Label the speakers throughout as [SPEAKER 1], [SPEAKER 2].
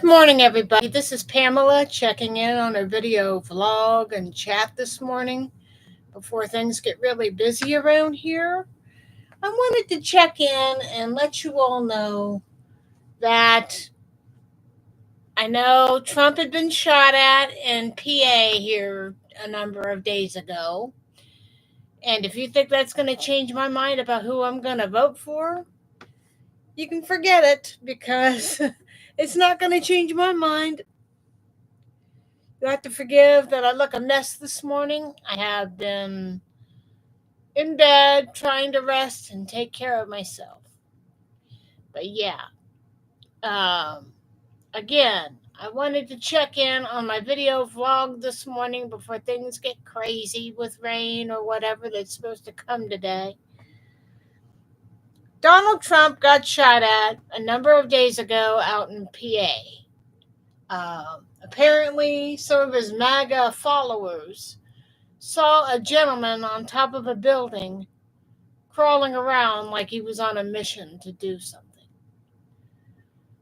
[SPEAKER 1] Good morning, everybody. This is Pamela checking in on a video vlog and chat this morning before things get really busy around here. I wanted to check in and let you all know that I know Trump had been shot at in PA here a number of days ago. And if you think that's going to change my mind about who I'm going to vote for, you can forget it because it's not going to change my mind. You have to forgive that I look a mess this morning. I have been in bed trying to rest and take care of myself. But yeah, um, again, I wanted to check in on my video vlog this morning before things get crazy with rain or whatever that's supposed to come today. Donald Trump got shot at a number of days ago out in PA. Apparently, some of his MAGA followers saw a gentleman on top of a building crawling around like he was on a mission to do something.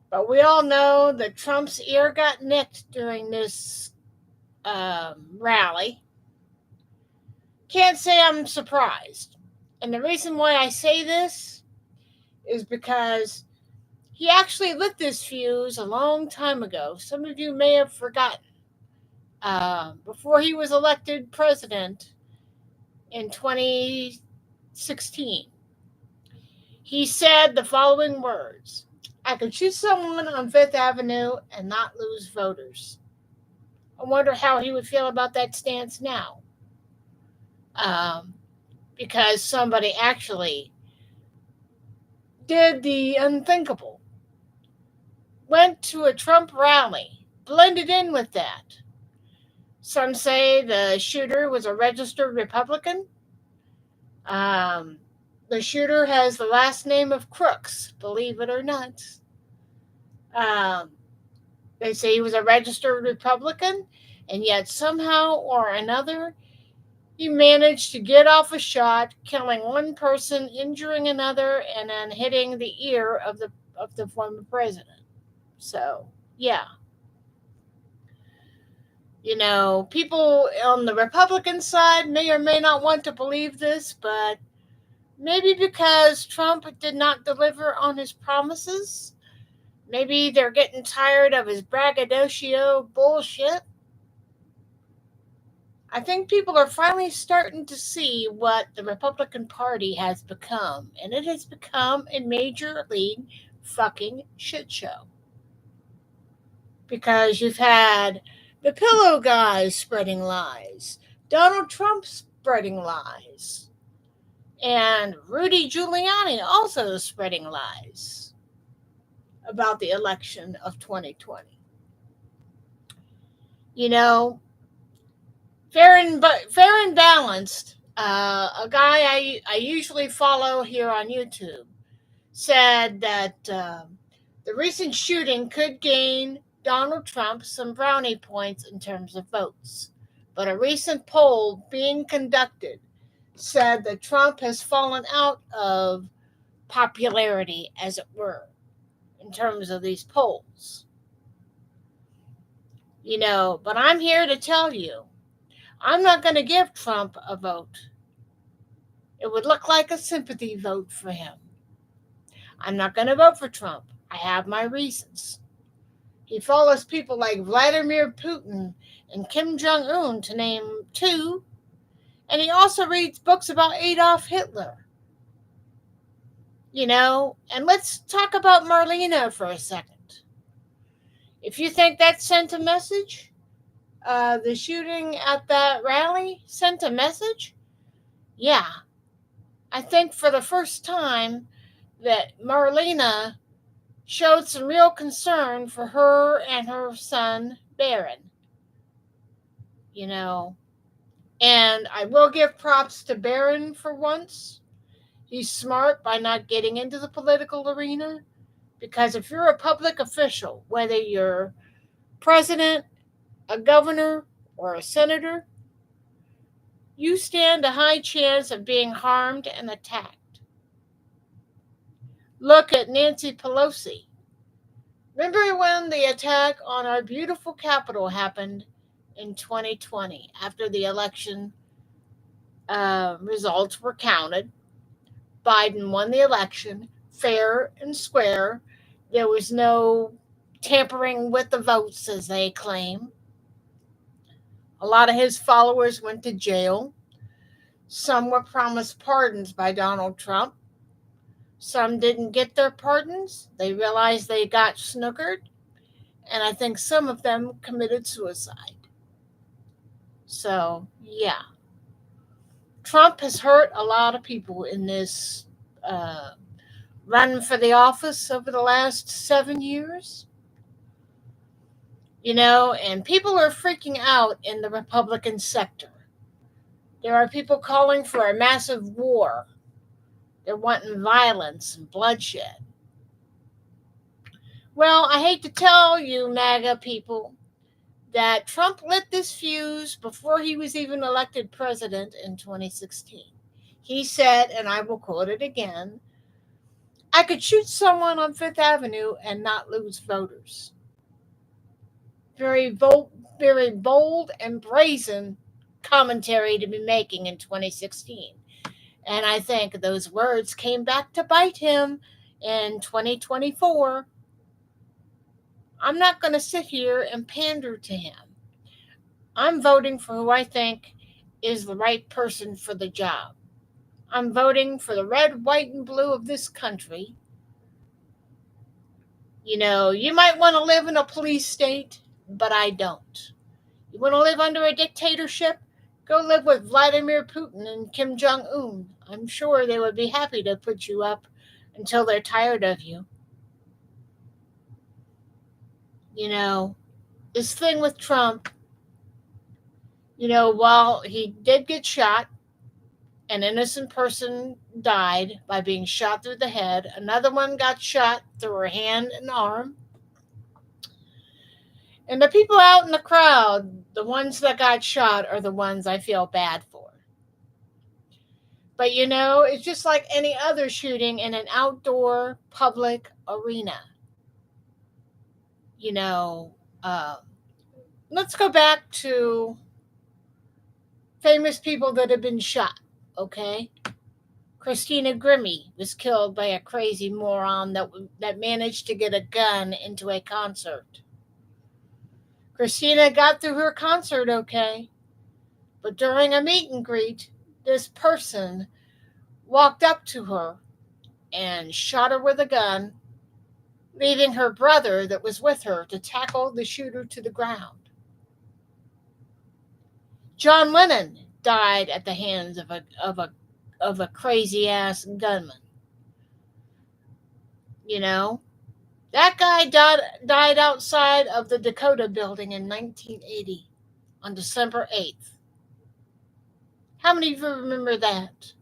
[SPEAKER 1] But we all know that Trump's ear got nicked during this rally. Can't say I'm surprised. And the reason why I say this is because he actually lit this fuse a long time ago. Some of you may have forgotten. Before he was elected president in 2016, he said the following words: "I could shoot someone on Fifth Avenue and not lose voters." I wonder how he would feel about that stance now. Because somebody actually did the unthinkable. Went to a Trump rally, blended in with that. Some say the shooter was a registered Republican. The shooter has the last name of Crooks, believe it or not. They say he was a registered Republican, and yet somehow or another, he managed to get off a shot, killing one person, injuring another, and then hitting the ear of the former president. So, yeah. You know, people on the Republican side may or may not want to believe this, but maybe because Trump did not deliver on his promises, maybe they're getting tired of his braggadocio bullshit. I think people are finally starting to see what the Republican Party has become, and it has become a major league fucking shit show. Because you've had the pillow guys spreading lies, Donald Trump spreading lies, and Rudy Giuliani also spreading lies about the election of 2020. You know, fair and balanced. A guy I usually follow here on YouTube said that the recent shooting could gain Donald Trump some brownie points in terms of votes. But a recent poll being conducted said that Trump has fallen out of popularity, as it were, in terms of these polls. You know, but I'm here to tell you, I'm not going to give Trump a vote. It would look like a sympathy vote for him. I'm not going to vote for Trump. I have my reasons. He follows people like Vladimir Putin and Kim Jong-un, to name two, and he also reads books about Adolf Hitler. You know, and let's talk about Marlena for a second. If you think that sent a message, the shooting at that rally sent a message, yeah. I think for the first time that Marlena showed some real concern for her and her son, Barron. You know, and I will give props to Barron for once. He's smart by not getting into the political arena, because if you're a public official, whether you're president, a governor, or a senator, you stand a high chance of being harmed and attacked. Look at Nancy Pelosi. Remember when the attack on our beautiful capital happened in 2020 after the election results were counted? Biden won the election fair and square. There was no tampering with the votes, as they claim. A lot of his followers went to jail. Some were promised pardons by Donald Trump. Some didn't get their pardons. They realized they got snookered. And I think some of them committed suicide. So, yeah. Trump has hurt a lot of people in this uh, run for the office over the last 7 years. And people are freaking out in the Republican sector. There are people calling for a massive war. They're wanting violence and bloodshed. Well, I hate to tell you, MAGA people, that Trump lit this fuse before he was even elected president in 2016. He said, and I will quote it again, "I could shoot someone on Fifth Avenue and not lose voters." Very bold and brazen commentary to be making in 2016. And I think those words came back to bite him in 2024. I'm not going to sit here and pander to him. I'm voting for who I think is the right person for the job. I'm voting for the red, white, and blue of this country. You might want to live in a police state, but I don't. You want to live under a dictatorship? Go live with Vladimir Putin and Kim Jong-un. I'm sure they would be happy to put you up until they're tired of you. This thing with Trump, while he did get shot, an innocent person died by being shot through the head. Another one got shot through her hand and arm. And the people out in the crowd, the ones that got shot, are the ones I feel bad for. But it's just like any other shooting in an outdoor public arena. Let's go back to famous people that have been shot, okay? Christina Grimmie was killed by a crazy moron that managed to get a gun into a concert. Christina got through her concert okay, but during a meet and greet, this person walked up to her and shot her with a gun, leaving her brother that was with her to tackle the shooter to the ground. John Lennon died at the hands of a crazy ass gunman. That guy died outside of the Dakota building in 1980 on December 8th. How many of you remember that?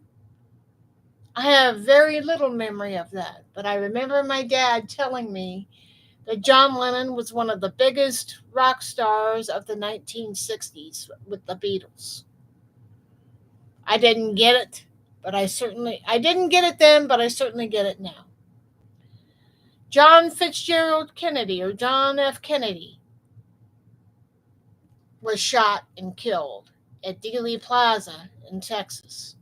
[SPEAKER 1] I have very little memory of that, but I remember my dad telling me that John Lennon was one of the biggest rock stars of the 1960s with the Beatles. I didn't get it, but I didn't get it then, but I certainly get it now. John Fitzgerald Kennedy, or John F. Kennedy, was shot and killed at Dealey Plaza in Texas.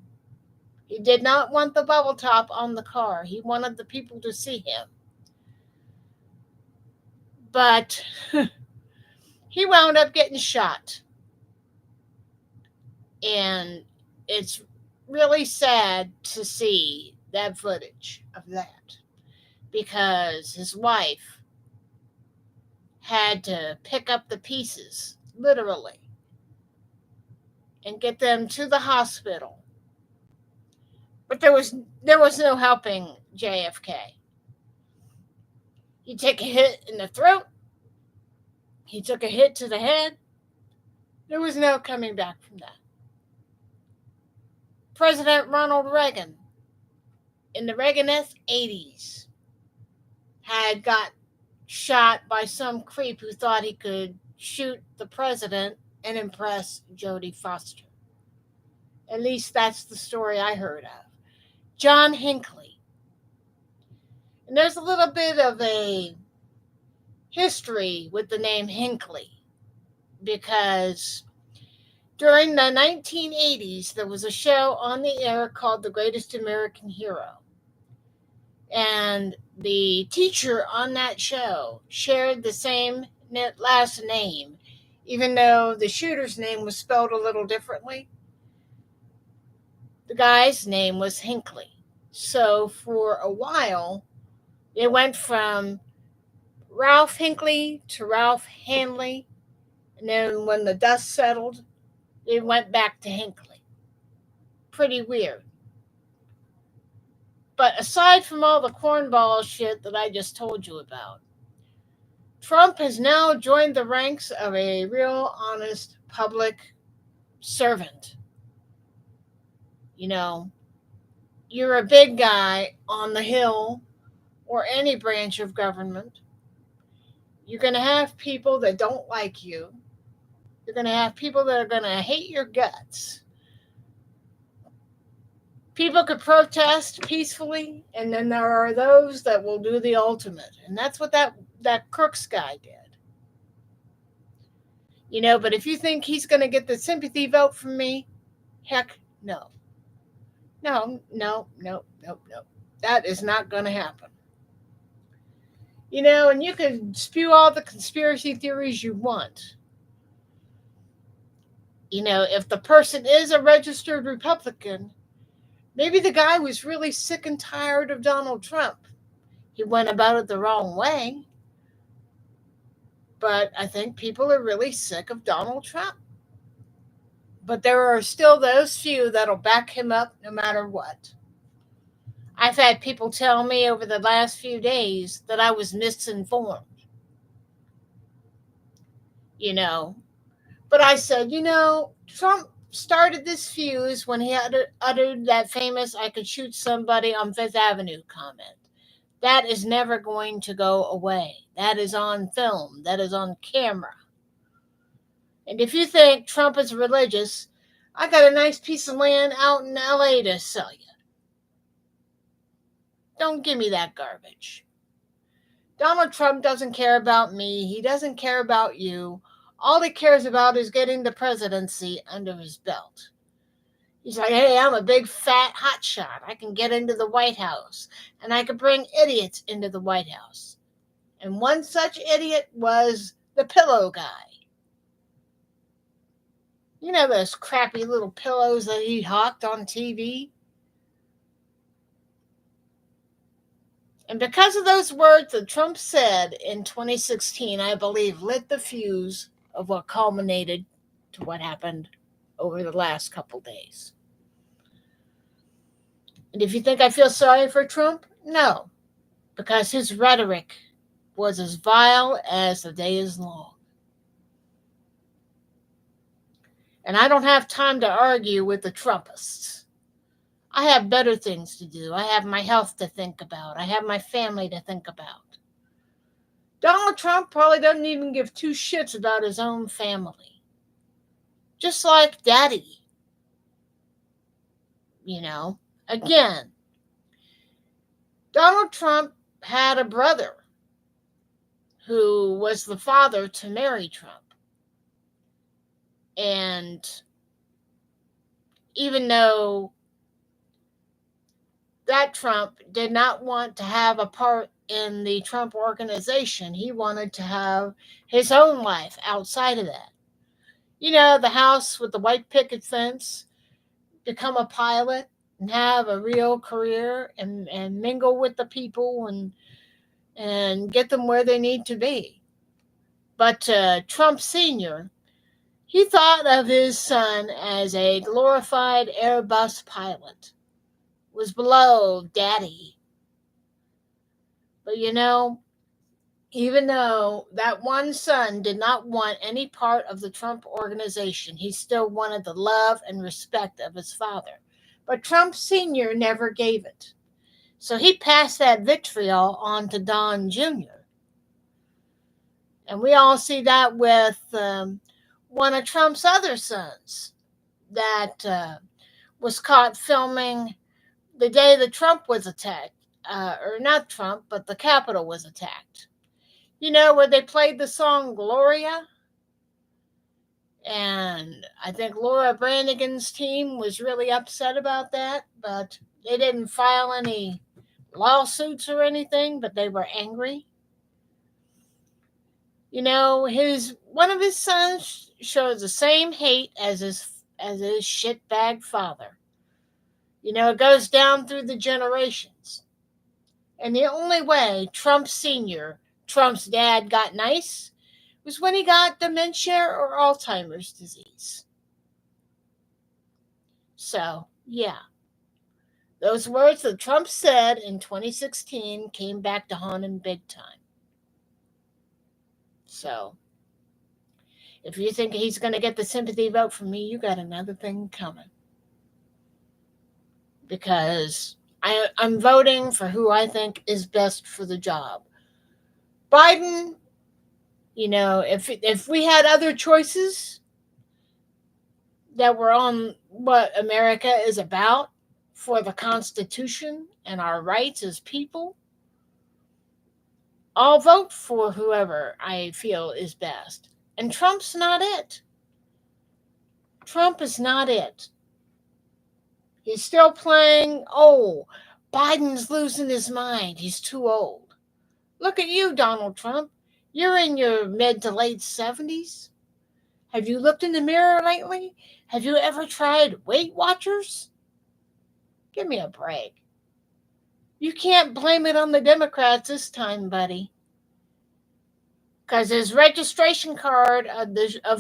[SPEAKER 1] He did not want the bubble top on the car. He wanted the people to see him. But he wound up getting shot. And it's really sad to see that footage of that, because his wife had to pick up the pieces, literally, and get them to the hospital. But there was no helping JFK. He took a hit in the throat. He took a hit to the head. There was no coming back from that. President Ronald Reagan, in the Reagan-esque 80s, had got shot by some creep who thought he could shoot the president and impress Jodie Foster. At least that's the story I heard of. John Hinckley. And there's a little bit of a history with the name Hinckley because during the 1980s, there was a show on the air called The Greatest American Hero. And the teacher on that show shared the same last name, even though the shooter's name was spelled a little differently. The guy's name was Hinckley. So for a while, it went from Ralph Hinckley to Ralph Hanley. And then when the dust settled, it went back to Hinckley. Pretty weird. But aside from all the cornball shit that I just told you about, Trump has now joined the ranks of a real honest public servant. You know, you're a big guy on the Hill or any branch of government. You're going to have people that don't like you. You're going to have people that are going to hate your guts. People could protest peacefully, and then there are those that will do the ultimate. And that's what that Crooks guy did. But if you think he's going to get the sympathy vote from me, heck no. No. That is not going to happen. And you can spew all the conspiracy theories you want. If the person is a registered Republican, maybe the guy was really sick and tired of Donald Trump. He went about it the wrong way. But I think people are really sick of Donald Trump. But there are still those few that'll back him up no matter what. I've had people tell me over the last few days that I was misinformed. But I said, Trump started this fuse when he uttered that famous "I could shoot somebody on Fifth Avenue" comment. That is never going to go away. That is on film. That is on camera. And if you think Trump is religious, I got a nice piece of land out in LA to sell you. Don't give me that garbage. Donald Trump doesn't care about me. He doesn't care about you. All he cares about is getting the presidency under his belt. He's like, hey, I'm a big fat hotshot. I can get into the White House, and I can bring idiots into the White House. And one such idiot was the pillow guy. Those crappy little pillows that he hawked on TV? And because of those words that Trump said in 2016, I believe lit the fuse of what culminated to what happened over the last couple days. And if you think I feel sorry for Trump, no, because his rhetoric was as vile as the day is long. And I don't have time to argue with the Trumpists. I have better things to do. I have my health to think about. I have my family to think about. Donald Trump probably doesn't even give two shits about his own family. Just like Daddy. Again, Donald Trump had a brother who was the father to Mary Trump. And even though that Trump did not want to have a part in the Trump organization, he wanted to have his own life outside of that. The house with the white picket fence, become a pilot and have a real career and mingle with the people and get them where they need to be. But Trump Sr., he thought of his son as a glorified Airbus pilot. Was below Daddy. But even though that one son did not want any part of the Trump organization, he still wanted the love and respect of his father. But Trump Sr. never gave it. So he passed that vitriol on to Don Jr. And we all see that with one of Trump's other sons that was caught filming the day that Trump was attacked. Or not Trump, but the Capitol was attacked. Where they played the song Gloria? And I think Laura Branigan's team was really upset about that, but they didn't file any lawsuits or anything, but they were angry. His one of his sons shows the same hate as his shitbag father. It goes down through the generations. And the only way Trump Sr., Trump's dad, got nice was when he got dementia or Alzheimer's disease. So, yeah. Those words that Trump said in 2016 came back to haunt him big time. So, if you think he's going to get the sympathy vote from me, you got another thing coming. Because I'm voting for who I think is best for the job. Biden, if we had other choices that were on what America is about for the Constitution and our rights as people, I'll vote for whoever I feel is best. And Trump's not it. Trump is not it. He's still playing, Biden's losing his mind. He's too old. Look at you, Donald Trump. You're in your mid to late 70s. Have you looked in the mirror lately? Have you ever tried Weight Watchers? Give me a break. You can't blame it on the Democrats this time, buddy. Because his registration card of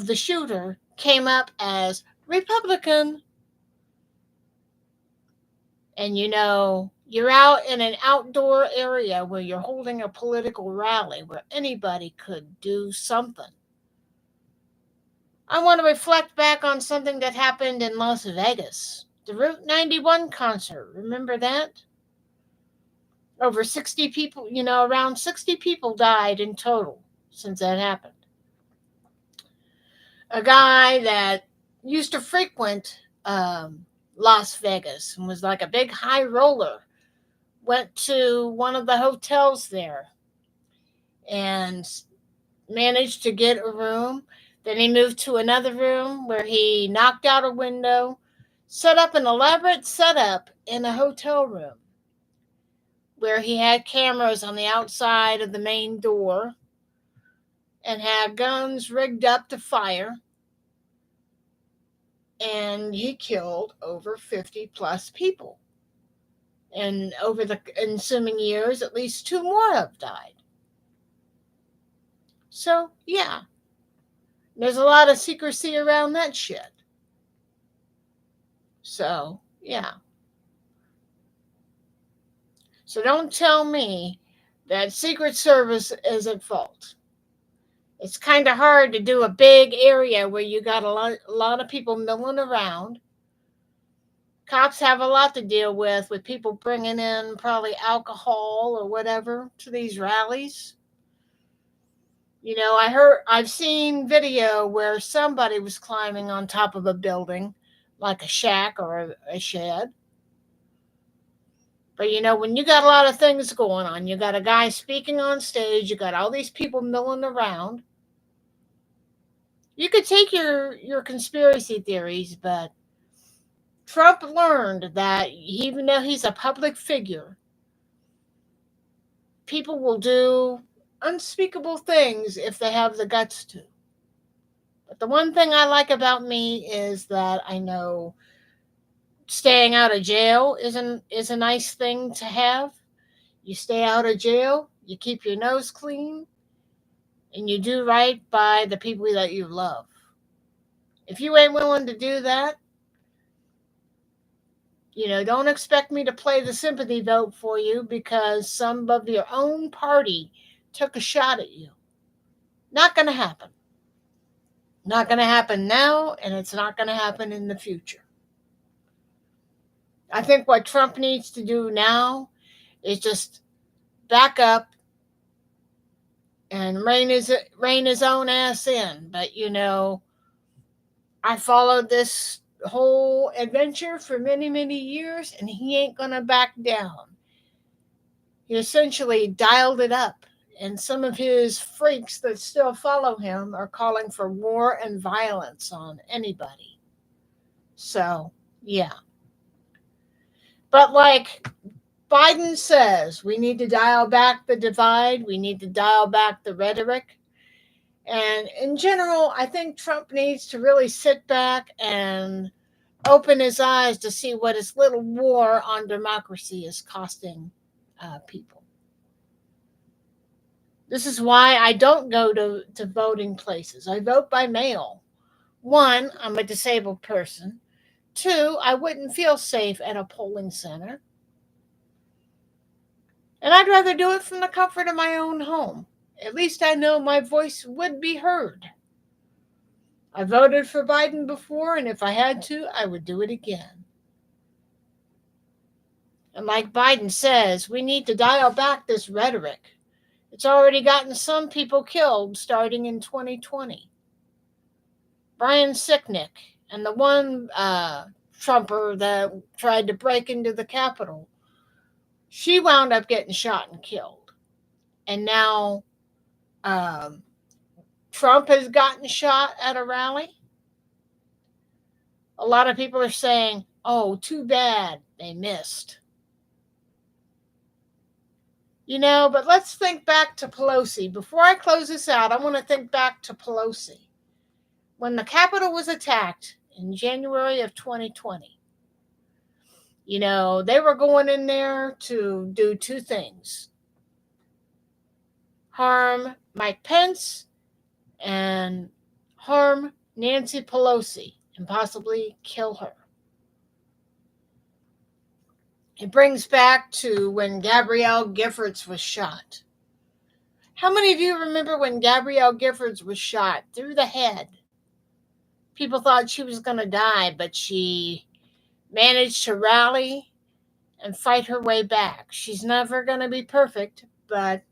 [SPEAKER 1] the shooter came up as Republican. And you're out in an outdoor area where you're holding a political rally where anybody could do something. I want to reflect back on something that happened in Las Vegas. The Route 91 concert. Remember that? Over 60 people, around 60 people died in total since that happened. A guy that used to frequent Las Vegas and was like a big high roller went to one of the hotels there and managed to get a room. Then he moved to another room where he knocked out a window, set up an elaborate setup in a hotel room where he had cameras on the outside of the main door and had guns rigged up to fire. And he killed over 50 plus people. And over the ensuing years, at least 2 more have died. So, yeah, there's a lot of secrecy around that shit. So, yeah. So don't tell me that Secret Service is at fault. It's kind of hard to do a big area where you got a lot of people milling around. Cops have a lot to deal with people bringing in probably alcohol or whatever to these rallies. I've seen video where somebody was climbing on top of a building, like a shack or a shed. But when you got a lot of things going on, you got a guy speaking on stage, you got all these people milling around. You could take your conspiracy theories, but Trump learned that even though he's a public figure, people will do unspeakable things if they have the guts to. But the one thing I like about me is that I know staying out of jail is a nice thing to have. You stay out of jail, you keep your nose clean, and you do right by the people that you love. If you ain't willing to do that, don't expect me to play the sympathy vote for you because some of your own party took a shot at you. Not going to happen. Not going to happen now, and it's not going to happen in the future. I think what Trump needs to do now is just back up and rein his own ass in. But I followed this whole adventure for many, many years, and he ain't gonna back down. He essentially dialed it up and some of his freaks that still follow him are calling for war and violence on anybody. So, yeah. But like Biden says, we need to dial back the divide, we need to dial back the rhetoric. And in general, I think Trump needs to really sit back and open his eyes to see what his little war on democracy is costing people. This is why I don't go to voting places. I vote by mail. One, I'm a disabled person. Two, I wouldn't feel safe at a polling center. And I'd rather do it from the comfort of my own home. At least I know my voice would be heard. I voted for Biden before, and if I had to, I would do it again. And like Biden says, we need to dial back this rhetoric. It's already gotten some people killed starting in 2020. Brian Sicknick and the one Trumper that tried to break into the Capitol, she wound up getting shot and killed. And now Trump has gotten shot at a rally. A lot of people are saying, oh, too bad they missed. But let's think back to Pelosi. Before I close this out, I want to think back to Pelosi. When the Capitol was attacked in January of 2020, they were going in there to do two things: harm Mike Pence and harm Nancy Pelosi and possibly kill her. It brings back to when Gabrielle Giffords was shot. How many of you remember when Gabrielle Giffords was shot through the head? People thought she was going to die, but she managed to rally and fight her way back. She's never going to be perfect, but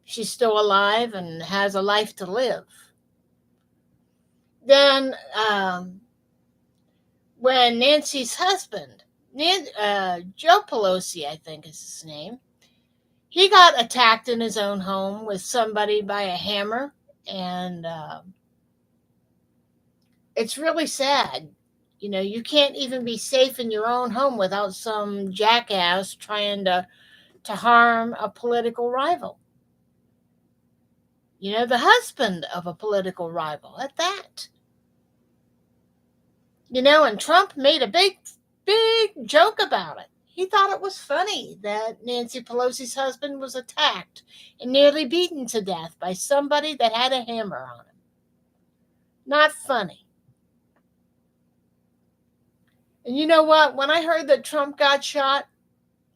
[SPEAKER 1] she's still alive and has a life to live. Then, when Nancy's husband, Joe Pelosi, I think is his name, he got attacked in his own home with somebody by a hammer, and it's really sad. You can't even be safe in your own home without some jackass trying to harm a political rival. The husband of a political rival at that. And Trump made a big joke about it. He thought it was funny that Nancy Pelosi's husband was attacked and nearly beaten to death by somebody that had a hammer on him. Not funny. And you know what? When I heard that Trump got shot,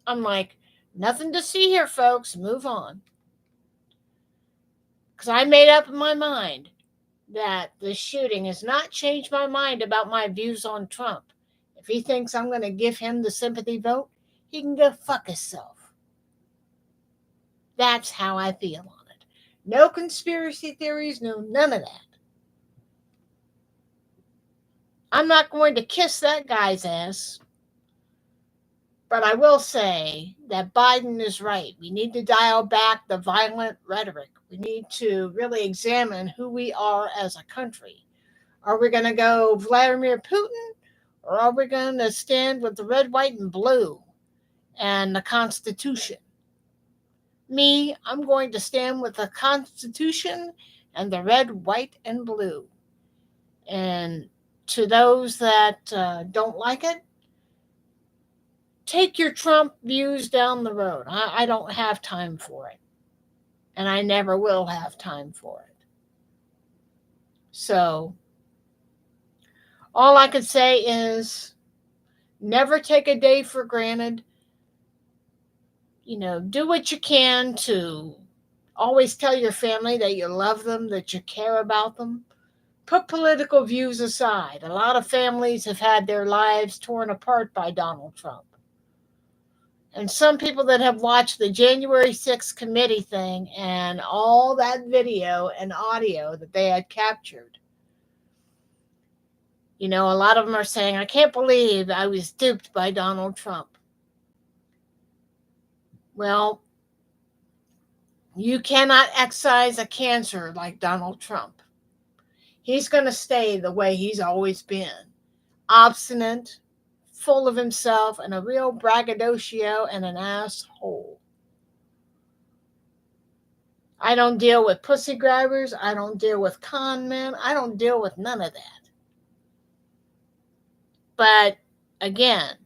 [SPEAKER 1] I'm like, nothing to see here, folks. Move on. Because I made up in my mind that the shooting has not changed my mind about my views on Trump. If he thinks I'm going to give him the sympathy vote, he can go fuck himself. That's how I feel on it. No conspiracy theories, no none of that. I'm not going to kiss that guy's ass. But I will say that Biden is right. We need to dial back the violent rhetoric. We need to really examine who we are as a country. Are we going to go Vladimir Putin, or are we going to stand with the red, white, and blue and the Constitution? Me, I'm going to stand with the Constitution and the red, white, and blue. And to those that don't like it, take your Trump views down the road. I don't have time for it. And I never will have time for it. So, all I could say is never take a day for granted. Do what you can to always tell your family that you love them, that you care about them. Put political views aside. A lot of families have had their lives torn apart by Donald Trump. And some people that have watched the January 6th committee thing and all that video and audio that they had captured, a lot of them are saying, I can't believe I was duped by Donald Trump. Well, You cannot excise a cancer like Donald Trump. He's going to stay the way he's always been, obstinate, full of himself, and a real braggadocio and an asshole. I don't deal with pussy grabbers. I don't deal with con men. I don't deal with none of that. But again,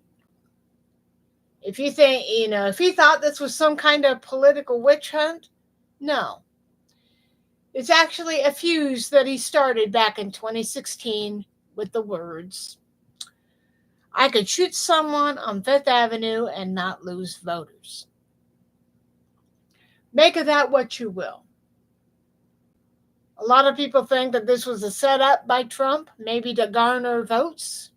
[SPEAKER 1] if you think, if he thought this was some kind of political witch hunt, no. It's actually a fuse that he started back in 2016 with the words, I could shoot someone on Fifth Avenue and not lose voters. Make of that what you will. A lot of people think that this was a setup by Trump, maybe to garner votes.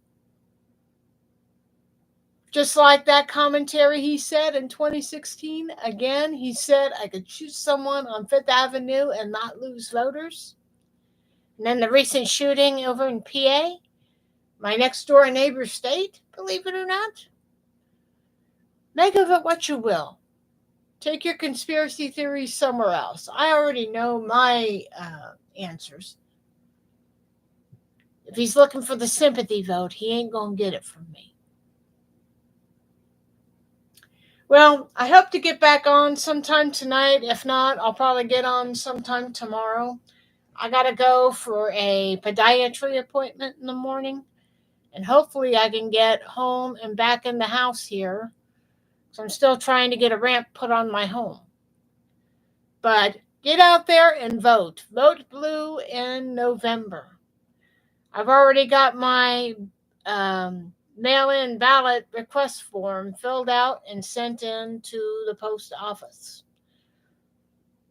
[SPEAKER 1] Just like that commentary he said in 2016. Again, he said, I could shoot someone on Fifth Avenue and not lose voters. And then the recent shooting over in PA, my next door neighbor state, believe it or not. Make of it what you will. Take your conspiracy theories somewhere else. I already know my answers. If he's looking for the sympathy vote, he ain't going to get it from me. Well, I hope to get back on sometime tonight. If not, I'll probably get on sometime tomorrow. I got to go for a podiatry appointment in the morning. And hopefully I can get home and back in the house here. So I'm still trying to get a ramp put on my home. But get out there and vote. Vote blue in November. I've already got my mail-in ballot request form filled out and sent in to the post office.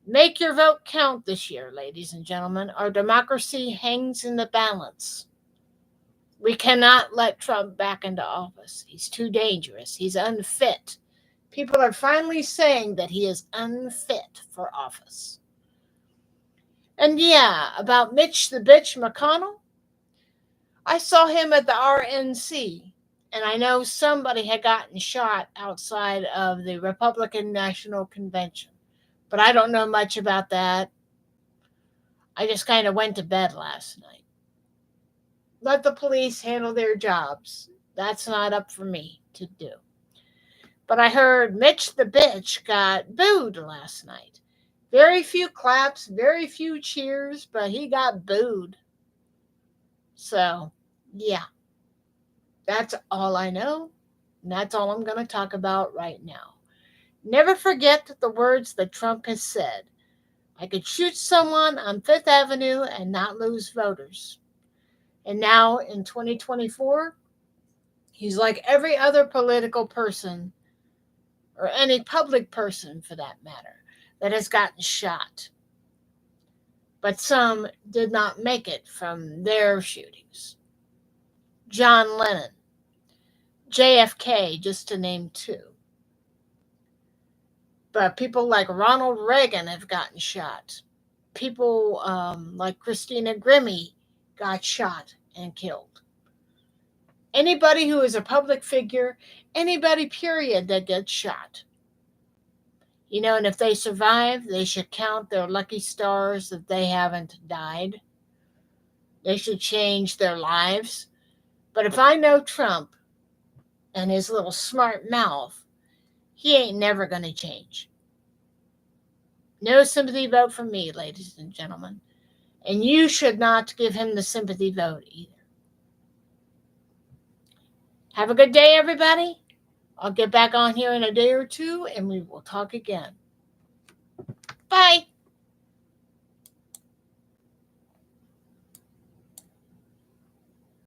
[SPEAKER 1] Make your vote count this year, ladies and gentlemen. Our democracy hangs in the balance. We cannot let Trump back into office. He's too dangerous. He's unfit. People are finally saying that he is unfit for office. And yeah, about Mitch the Bitch McConnell, I saw him at the RNC, and I know somebody had gotten shot outside of the Republican National Convention. But I don't know much about that. I just kind of went to bed last night. Let the police handle their jobs. That's not up for me to do. But I heard Mitch the Bitch got booed last night. Very few claps, very few cheers, but he got booed. So, yeah. That's all I know. And that's all I'm going to talk about right now. Never forget the words that Trump has said. I could shoot someone on Fifth Avenue and not lose voters. And now in 2024, he's like every other political person, or any public person for that matter, that has gotten shot. But some did not make it from their shootings. John Lennon, JFK, just to name two. But people like Ronald Reagan have gotten shot. People like Christina Grimmie got shot and killed. Anybody who is a public figure, anybody period that gets shot. And if they survive, they should count their lucky stars that they haven't died. They should change their lives. But if I know Trump and his little smart mouth, he ain't never going to change. No sympathy vote for me, ladies and gentlemen. And you should not give him the sympathy vote either. Have a good day, everybody. I'll get back on here in a day or two, and we will talk again. Bye.